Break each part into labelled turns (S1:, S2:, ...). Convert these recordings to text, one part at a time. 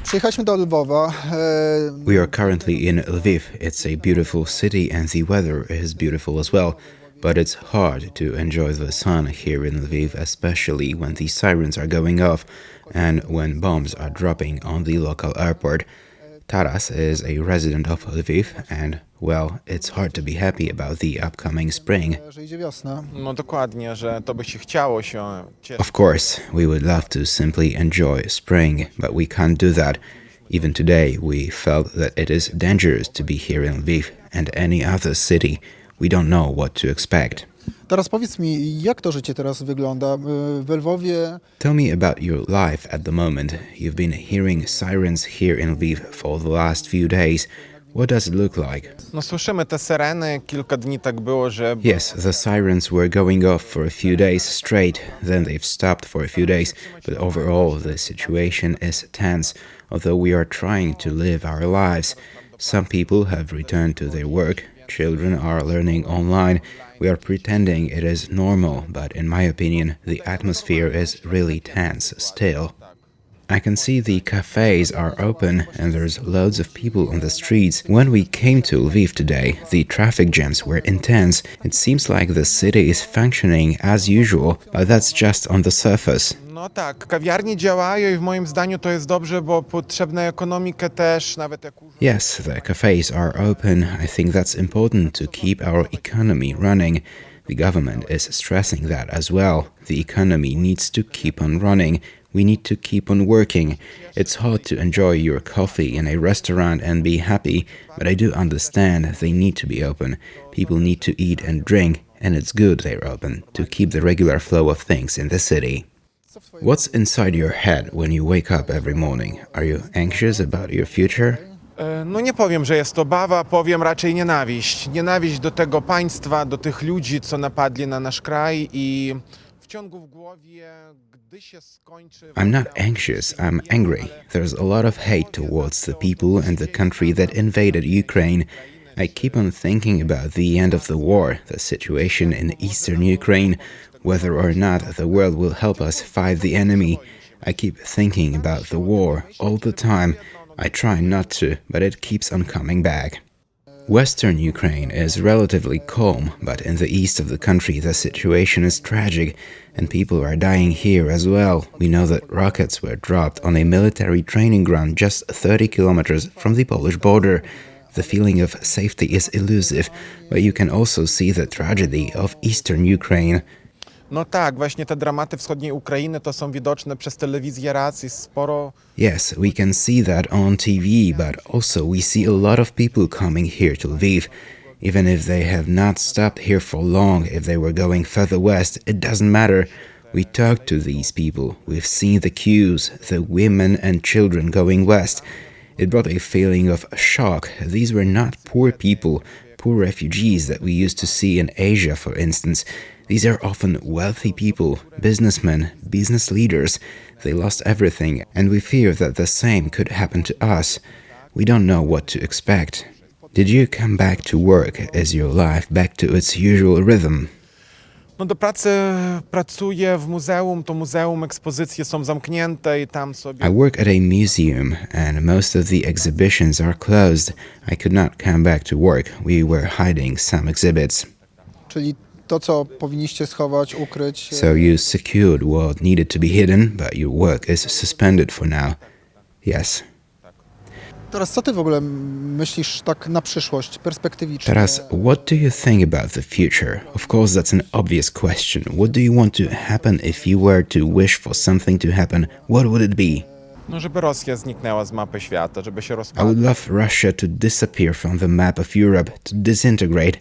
S1: Przyjechaliśmy do Lwowa.
S2: We are currently in Lviv. It's a beautiful city and the weather is beautiful as well. But it's hard to enjoy the sun here in Lviv, especially when the sirens are going off and when bombs are dropping on the local airport. Taras is a resident of Lviv and, well, it's hard to be happy about the upcoming spring.
S1: Że idzie wiosna.
S3: No dokładnie, że to by się chciało się cieszyć.
S2: Of course, we would love to simply enjoy spring, but we can't do that. Even today, we felt that it is dangerous to be here in Lviv and any other city. We don't know what to expect.
S1: Teraz powiedz mi, jak to życie teraz wygląda w Lwowie?
S2: Tell me about your life at the moment. You've been hearing sirens here in Lviv for the last few days. What does it look like?
S3: No słyszymy te syreny, kilka dni tak było, że
S2: Yes, the sirens were going off for a few days straight, then they've stopped for a few days, but overall the situation is tense, although we are trying to live our lives. Some people have returned to their work, children are learning online, we are pretending it is normal, but in my opinion, the atmosphere is really tense still. I can see the cafes are open and there's loads of people on the streets. When we came to Lviv today, the traffic jams were intense. It seems like the city is functioning as usual, but that's just on the surface.
S3: no tak, kawiarnie działają i w moim zdaniu to jest dobrze, bo potrzebne ekonomikę też, nawet jak
S2: Yes, the cafes are open. I think that's important to keep our economy running. The government is stressing that as well. The economy needs to keep on running. We need to keep on working. It's hard to enjoy your coffee in a restaurant and be happy, but I do understand they need to be open. People need to eat and drink, and it's good they're open to keep the regular flow of things in the city. What's inside your head when you wake up every morning? Are you anxious about your future?
S3: No nie powiem, że jest obawa, powiem raczej nienawiść. Nienawiść do tego państwa, do tych ludzi, co napadli na nasz kraj i w ciągu w głowie, gdy się skończy...
S2: I'm not anxious, I'm angry. There's a lot of hate towards the people and the country that invaded Ukraine. I keep on thinking about the end of the war, the situation in eastern Ukraine, whether or not the world will help us fight the enemy. I keep thinking about the war all the time. I try not to, but it keeps on coming back. Western Ukraine is relatively calm, but in the east of the country the situation is tragic and people are dying here as well. We know that rockets were dropped on a military training ground just 30 kilometers from the Polish border. The feeling of safety is elusive, but you can also see the tragedy of eastern Ukraine.
S3: No tak, właśnie te dramaty wschodniej Ukrainy to są widoczne przez telewizję raz i sporo...
S2: Yes, we can see that on TV, but also we see a lot of people coming here to Lviv. Even if they have not stopped here for long, if they were going further west, it doesn't matter. We talked to these people, we've seen the queues, the women and children going west. It brought a feeling of shock. These were not poor people, poor refugees that we used to see in Asia, for instance. These are often wealthy people, businessmen, business leaders. They lost everything, and we fear that the same could happen to us. We don't know what to expect. Did you come back to work? Is your life back to its usual rhythm?
S3: No do pracy pracuję w muzeum, to muzeum, ekspozycje są zamknięte i tam sobie...
S2: I work at a museum, and most of the exhibitions are closed. I could not come back to work. We were hiding some exhibits.
S1: Czyli to, co powinniście schować, ukryć.
S2: So you secured what needed to be hidden, but your work is suspended for now. Yes.
S1: Teraz co ty w ogóle myślisz tak na przyszłość, perspektywicznie?
S2: Taras, what do you think about the future? Of course, that's an obvious question. What do you want to happen if you were to wish for something to happen? What would it be?
S3: No żeby Rosja zniknęła z mapy świata, żeby się
S2: I would
S3: rozpadła.
S2: love Russia to disappear from the map of Europe, to disintegrate.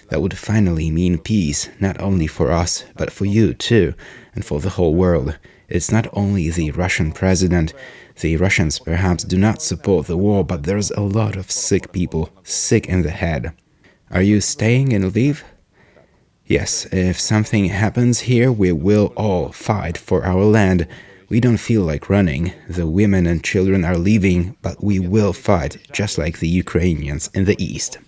S2: That would finally mean peace, not only for us, but for you too, and for the whole world. It's not only the Russian president. The Russians perhaps do not support the war, but there's a lot of sick people, sick in the head. Are you staying in Lviv? Yes, if something happens here, we will all fight for our land. We don't feel like running. The women and children are leaving, but we will fight, just like the Ukrainians in the east.